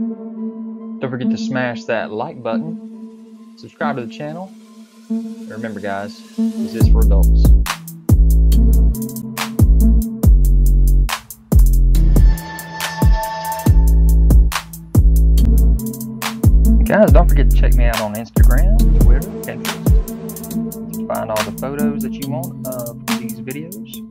Don't forget to smash that like button, subscribe to the channel, and remember guys, this is for adults. Guys, don't forget to check me out on Instagram, Twitter, and Pinterest to find all the photos that you want of these videos.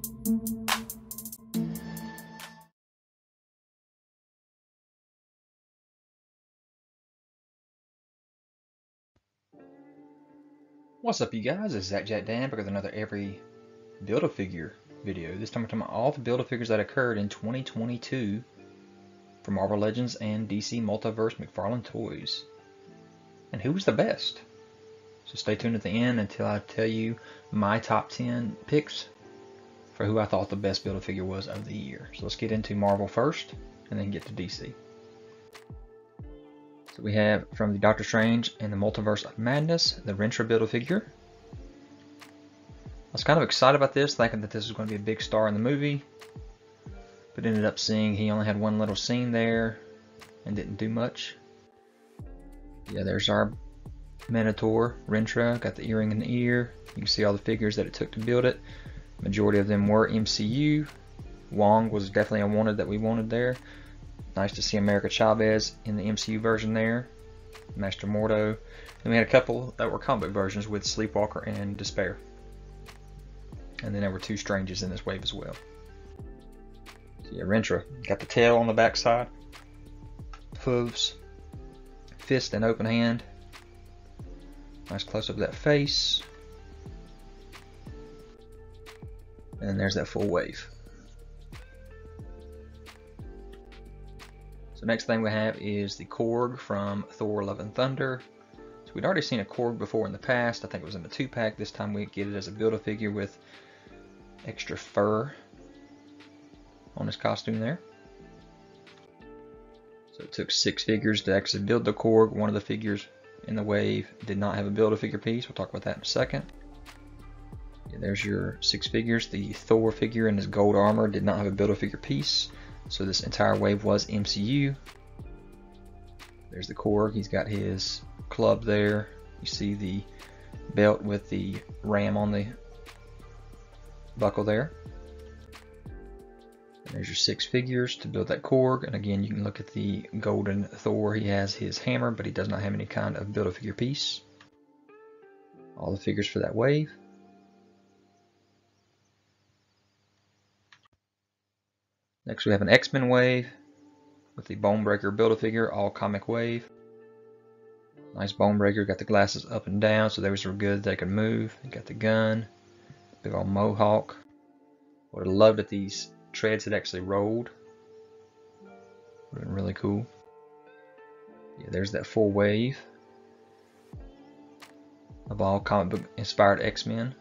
What's up, you guys? It's ZacJacDan back with another every Build-A-Figure video. This time we're talking about all the Build-A-Figures that occurred in 2022 for Marvel Legends and DC Multiverse McFarlane toys. And who was the best? So stay tuned at the end until I tell you my top 10 picks for who I thought the best Build-A-Figure was of the year. So let's get into Marvel first and then get to DC. So we have from the Doctor Strange and the Multiverse of Madness, the Rentra Build-A-Figure. I was kind of excited about this, thinking that this was going to be a big star in the movie, but ended up seeing he only had one little scene there and didn't do much. Yeah, there's our Minotaur, Rentra, got the earring in the ear. You can see all the figures that it took to build it. Majority of them were MCU. Wong was definitely a wanted that we wanted there. Nice to see America Chavez in the MCU version there. Master Mordo. And we had a couple that were comic book versions with Sleepwalker and Despair. And then there were two Stranges in this wave as well. So yeah, Rentra. Got the tail on the back side. Hooves. Fist and open hand. Nice close up of that face. And then there's that full wave. So next thing we have is the Korg from Thor Love and Thunder. So we'd already seen a Korg before in the past. I think it was in the 2-pack. This time we get it as a Build-A-Figure with extra fur on his costume there. So it took 6 figures to actually build the Korg. One of the figures in the wave did not have a Build-A-Figure piece. We'll talk about that in a second. Yeah, there's your 6 figures. The Thor figure in his gold armor did not have a Build-A-Figure piece. So this entire wave was MCU. There's the Korg. He's got his club there. You see the belt with the ram on the buckle there. And there's your 6 figures to build that Korg. And again, you can look at the golden Thor. He has his hammer, but he does not have any kind of Build-A-Figure piece. All the figures for that wave. Next we have an X-Men wave with the Bonebreaker Build-A-Figure, all comic wave. Nice Bonebreaker, got the glasses up and down so those were good, they could move. Got the gun, big old mohawk. Would have loved if these treads had actually rolled. Would have been really cool. Yeah, there's that full wave of all comic book inspired X-Men.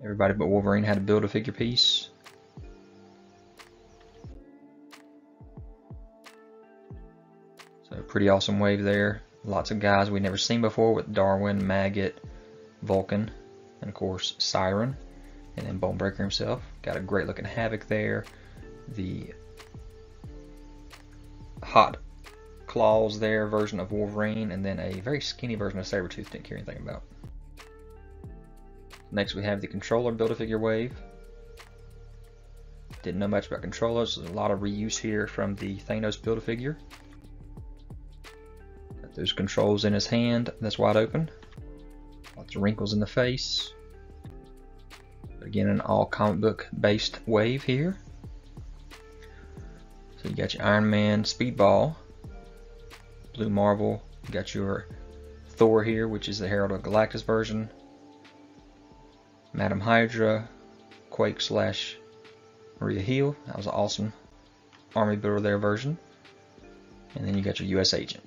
Everybody but Wolverine had a Build-A-Figure piece. So pretty awesome wave there. Lots of guys we'd never seen before with Darwin, Maggot, Vulcan, and of course Siren. And then Bonebreaker himself. Got a great looking Havoc there. The hot claws there version of Wolverine, and then a very skinny version of Sabretooth didn't care anything about. Next we have the Controller Build-A-Figure wave. Didn't know much about controllers. There's a lot of reuse here from the Thanos Build-A-Figure. Got those controls in his hand that's wide open. Lots of wrinkles in the face. But again, an all comic book based wave here. So you got your Iron Man Speedball, Blue Marvel. You got your Thor here, which is the Herald of Galactus version. Madam Hydra, Quake / Maria Hill. That was an awesome army builder there version. And then you got your US Agent.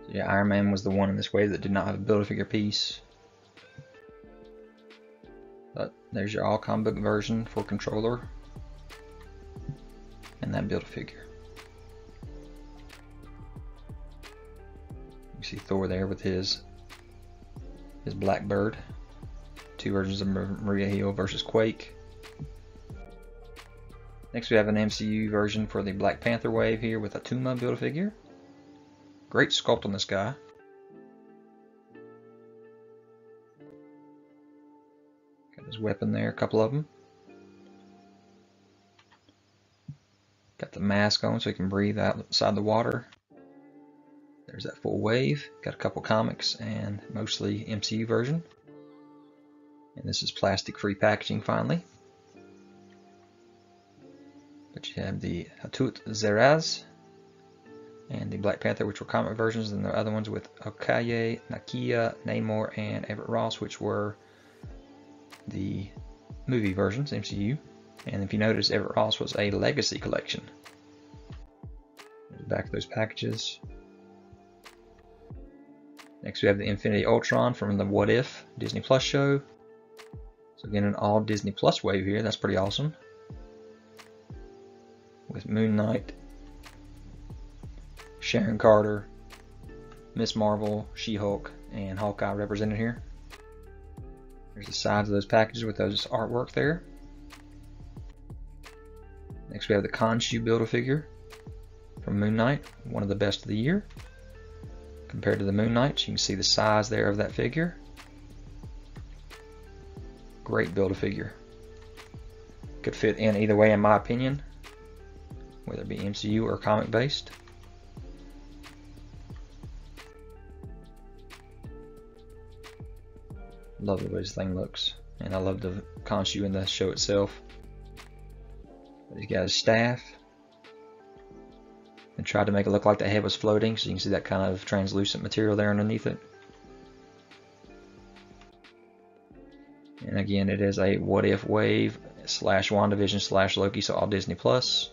So yeah, Iron Man was the one in this wave that did not have a Build-A-Figure piece. But there's your all comic book version for Controller. And that Build-A-Figure. You see Thor there with his Blackbird. Two versions of Maria Hill versus Quake. Next we have an MCU version for the Black Panther wave here with Atuma Build-A-Figure. Great sculpt on this guy. Got his weapon there, a couple of them. Got the mask on so he can breathe outside the water. There's that full wave. Got a couple comics and mostly MCU version. And this is plastic-free packaging finally. But you have the Hatut Zeraz and the Black Panther, which were comic versions, and the other ones with Okoye, Nakia, Namor, and Everett Ross, which were the movie versions, MCU. And if you notice, Everett Ross was a Legacy collection. There's the back of those packages. Next we have the Infinity Ultron from the What If Disney Plus show. So again, an all Disney Plus wave here. That's pretty awesome. With Moon Knight, Sharon Carter, Miss Marvel, She-Hulk, and Hawkeye represented here. There's the sides of those packages with those artwork there. Next we have the Khonshu Build-A-Figure from Moon Knight, one of the best of the year. Compared to the Moon Knight, you can see the size there of that figure. Great Build-A-Figure. Could fit in either way in my opinion, whether it be MCU or comic based. Love the way this thing looks, and I love the Khonshu in the show itself. He's got his staff, and tried to make it look like the head was floating, so you can see that kind of translucent material there underneath it. And again, it is a What If wave / WandaVision / Loki, so all Disney Plus.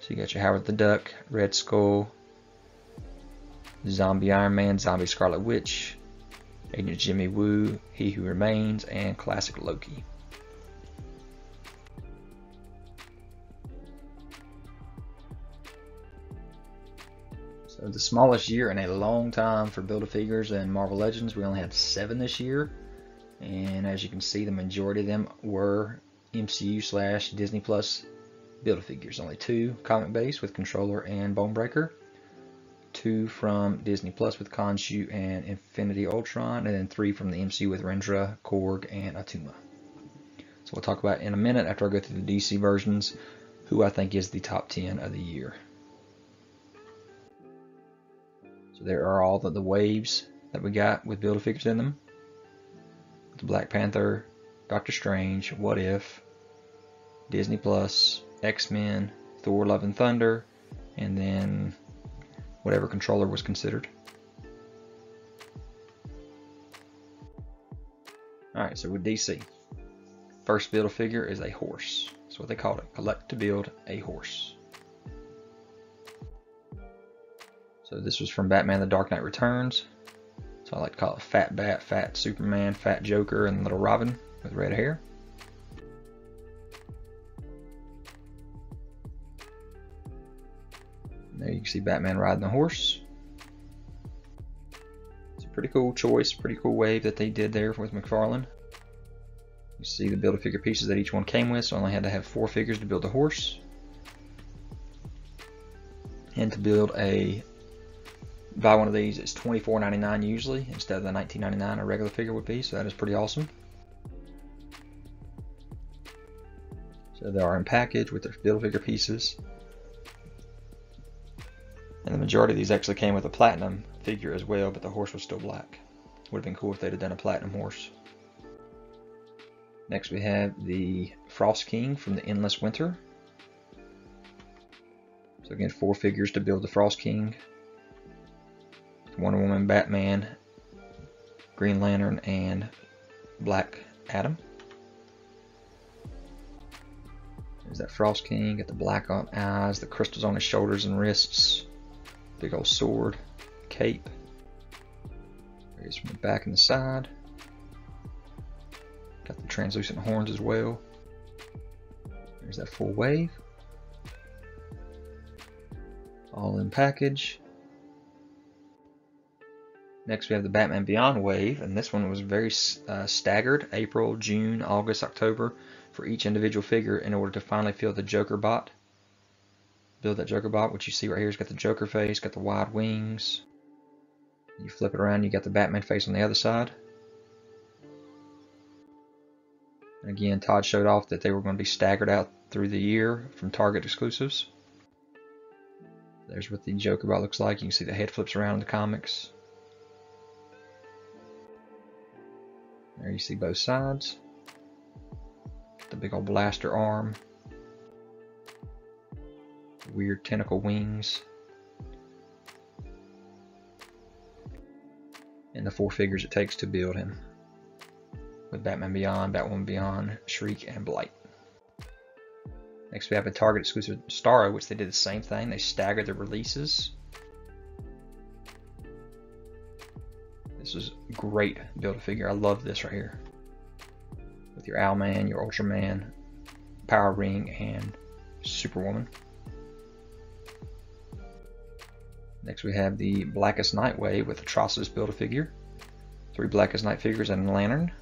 So you got your Howard the Duck, Red Skull, Zombie Iron Man, Zombie Scarlet Witch, Agent Jimmy Woo, He Who Remains, and Classic Loki. So the smallest year in a long time for Build-A-Figures and Marvel Legends. We only had 7 this year. And as you can see, the majority of them were MCU / Disney Plus Build-A-Figures. Only 2 comic based with Controller and Bonebreaker. 2 from Disney Plus with Khonshu and Infinity Ultron. And then 3 from the MCU with Rendra, Korg, and Atuma. So we'll talk about in a minute after I go through the DC versions who I think is the top 10 of the year. So there are all the waves that we got with Build-A-Figures in them. The Black Panther, Doctor Strange, What If, Disney Plus, X-Men, Thor Love and Thunder, and then whatever Controller was considered. Alright, so with DC, first Build-A-Figure is a horse. That's what they called it. Collect to build a horse. So this was from Batman The Dark Knight Returns. So I like to call it Fat Bat, Fat Superman, Fat Joker, and Little Robin with red hair. And there you can see Batman riding the horse. It's a pretty cool choice, pretty cool wave that they did there with McFarlane. You see the Build-A-Figure pieces that each one came with, so I only had to have 4 figures to build the horse. And to build buy one of these, it's $24.99 usually, instead of the $19.99 a regular figure would be, so that is pretty awesome. So they are in package with their Build-A-Figure pieces. And the majority of these actually came with a platinum figure as well, but the horse was still black. Would have been cool if they'd have done a platinum horse. Next we have the Frost King from the Endless Winter. So again, 4 figures to build the Frost King. Wonder Woman, Batman, Green Lantern, and Black Adam. There's that Frost King, got the black eyes, the crystals on his shoulders and wrists, big old sword, cape. There he is from the back and the side. Got the translucent horns as well. There's that full wave. All in package. Next we have the Batman Beyond wave, and this one was very staggered. April, June, August, October. for each individual figure in order to finally fill the Joker bot. Build that Joker bot, which you see right here. It's got the Joker face, got the wide wings. You flip it around, you got the Batman face on the other side. And again, Todd showed off that they were going to be staggered out through the year from Target exclusives. There's what the Joker bot looks like. You can see the head flips around in the comics. There you see both sides. The big old blaster arm. Weird tentacle wings. And the 4 figures it takes to build him. With Batman Beyond, Batwoman Beyond, Shriek, and Blight. Next we have a Target exclusive Starro, which they did the same thing. They staggered their releases. This is a great Build-A-Figure. I love this right here. With your Owlman, your Ultraman, Power Ring, and Superwoman. Next we have the Blackest Night wave with Atrocitus Build-A-Figure. 3 Blackest Night figures and a lantern.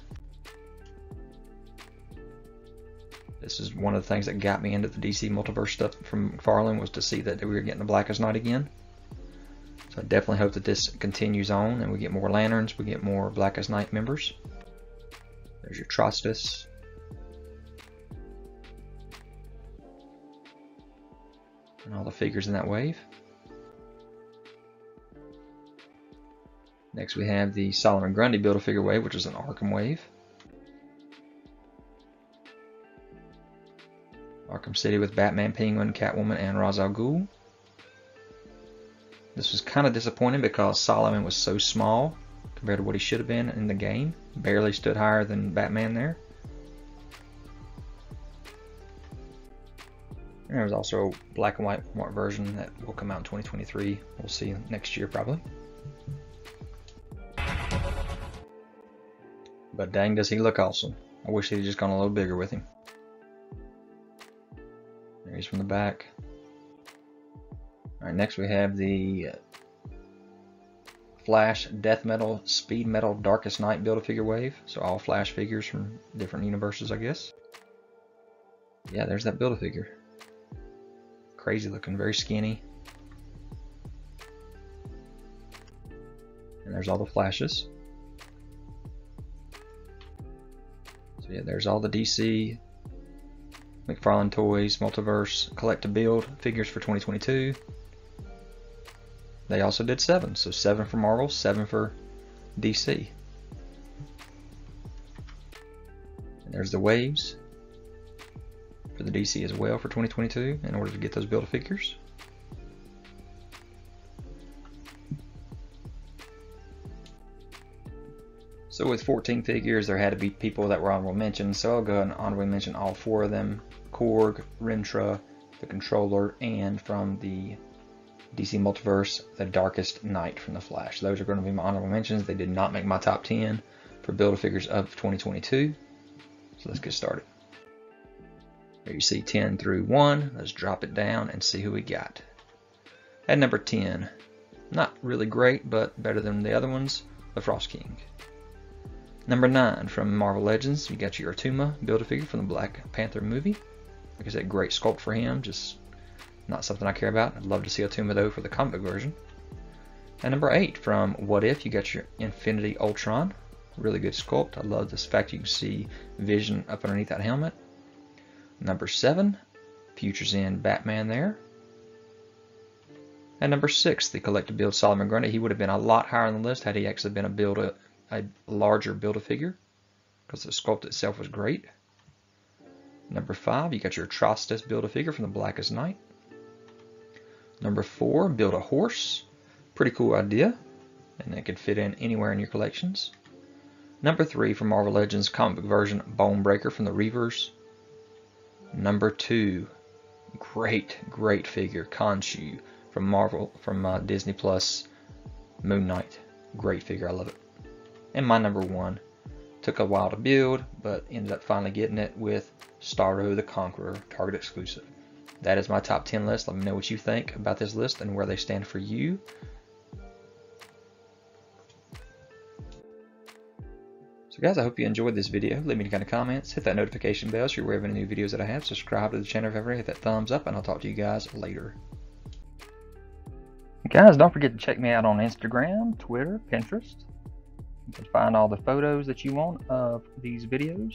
This is one of the things that got me into the DC Multiverse stuff from McFarlane, was to see that we were getting the Blackest Night again. So I definitely hope that this continues on and we get more lanterns, we get more Blackest Night members. There's your Atrocitus. And all the figures in that wave. Next we have the Solomon Grundy Build-A-Figure wave, which is an Arkham wave. Arkham City with Batman, Penguin, Catwoman, and Ra's al Ghul. This was kind of disappointing because Solomon was so small compared to what he should have been in the game. Barely stood higher than Batman there. And there's also a black and white version that will come out in 2023. We'll see next year probably. But dang, does he look awesome. I wish he'd just gone a little bigger with him. There he's from the back. Alright, next we have the Flash, Death Metal, Speed Metal, Darkest Night Build-A-Figure wave. So all Flash figures from different universes, I guess. Yeah, there's that Build-A-Figure. Crazy looking, very skinny. And there's all the Flashes. So yeah, there's all the DC, McFarlane Toys, Multiverse, Collect to Build figures for 2022. They also did 7, so 7 for Marvel, 7 for DC. And there's the waves for the DC as well for 2022 in order to get those Build-A-Figures. So with 14 figures, there had to be people that were honorable mentions, so I'll go ahead and honorably mention all 4 of them. Korg, Rimtra, the Controller, and from the DC Multiverse, the Darkest Night from the Flash. Those are going to be my honorable mentions. They did not make my top 10 for Build-A-Figures of 2022. So let's get started. There you see 10 through 1. Let's drop it down and see who we got. At number 10, not really great, but better than the other ones, the Frost King. Number 9, from Marvel Legends, you got your Atuma Build-A-Figure from the Black Panther movie. Like I said, great sculpt for him, just not something I care about. I'd love to see Atuma though for the comic version. And number 8, from What If, you got your Infinity Ultron. Really good sculpt. I love this fact you can see Vision up underneath that helmet. Number 7, Future's End Batman there. And number 6, the Collect to Build Solomon Grundy. He would have been a lot higher on the list had he actually been a larger Build-A-Figure, because the sculpt itself was great. Number 5, you got your Atrocitus Build-A-Figure from the Blackest Night. Number 4, Build-A-Horse. Pretty cool idea, and it could fit in anywhere in your collections. Number 3, from Marvel Legends comic book version, Bonebreaker from the Reavers. Number 2, great figure, Khonshu from Disney Plus, Moon Knight. Great figure, I love it. And my number 1, took a while to build, but ended up finally getting it with Starro the Conqueror, Target exclusive. That is my top 10 list. Let me know what you think about this list and where they stand for you. So guys, I hope you enjoyed this video. Leave me any kind of comments. Hit that notification bell so you're aware of any new videos that I have. Subscribe to the channel if ever. Hit that thumbs up, and I'll talk to you guys later. Guys, don't forget to check me out on Instagram, Twitter, Pinterest. You can find all the photos that you want of these videos.